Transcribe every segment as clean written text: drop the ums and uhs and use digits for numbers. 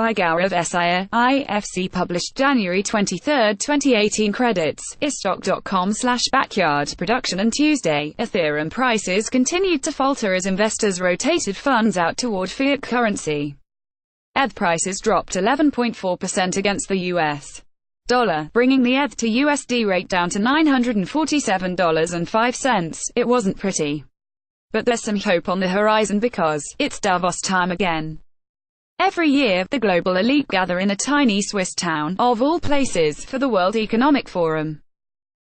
by Gaurav S. Iyer, IFC Published January 23, 2018 Credits, istock.com/backyard production. On Tuesday, Ethereum prices continued to falter as investors rotated funds out toward fiat currency. ETH prices dropped 11.4% against the US dollar, bringing the ETH to USD rate down to $947.05. It wasn't pretty. But there's some hope on the horizon because it's Davos time again. Every year, the global elite gather in a tiny Swiss town, of all places, for the World Economic Forum.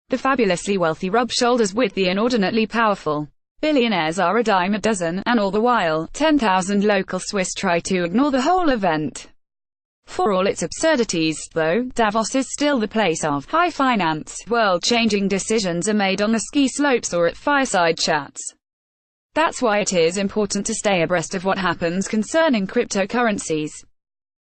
The fabulously wealthy rub shoulders with the inordinately powerful. Billionaires are a dime a dozen, and all the while, 10,000 local Swiss try to ignore the whole event. For all its absurdities, though, Davos is still the place of high finance. World-changing decisions are made on the ski slopes or at fireside chats. That's why it is important to stay abreast of what happens concerning cryptocurrencies.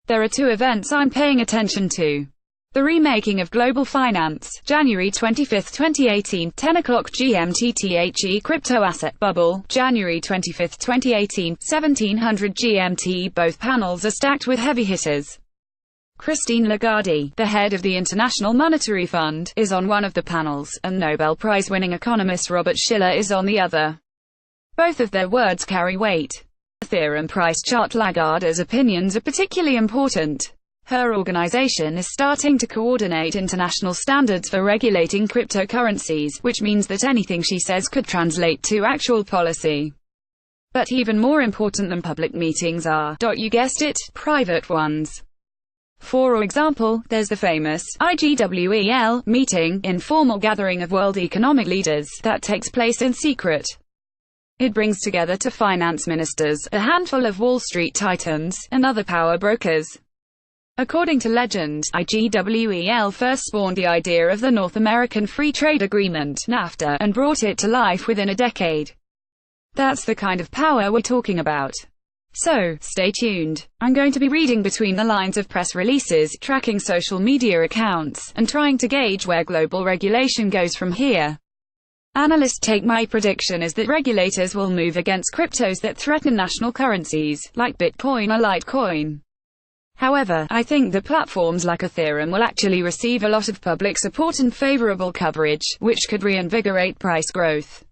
There are two events I'm paying attention to. The remaking of global finance, January 25, 2018, 10 o'clock GMT. The crypto asset bubble, January 25, 2018, 1700 GMT. Both panels are stacked with heavy hitters. Christine Lagarde, the head of the International Monetary Fund, is on one of the panels, and Nobel Prize-winning economist Robert Shiller is on the other. Both of their words carry weight. Ethereum price chart. Lagarde's opinions are particularly important. Her organization is starting to coordinate international standards for regulating cryptocurrencies, which means that anything she says could translate to actual policy. But even more important than public meetings are, you guessed it, private ones. For example, there's the famous IGWEL meeting, informal gathering of world economic leaders, that takes place in secret. It brings together two finance ministers, a handful of Wall Street titans, and other power brokers. According to legend, IGWEL first spawned the idea of the North American Free Trade Agreement, NAFTA, and brought it to life within a decade. That's the kind of power we're talking about. So, stay tuned. I'm going to be reading between the lines of press releases, tracking social media accounts, and trying to gauge where global regulation goes from here. Analysts take my prediction is that regulators will move against cryptos that threaten national currencies, like Bitcoin or Litecoin. However, I think that platforms like Ethereum will actually receive a lot of public support and favorable coverage, which could reinvigorate price growth.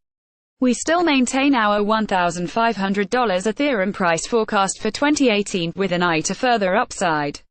We still maintain our $1,500 Ethereum price forecast for 2018, with an eye to further upside.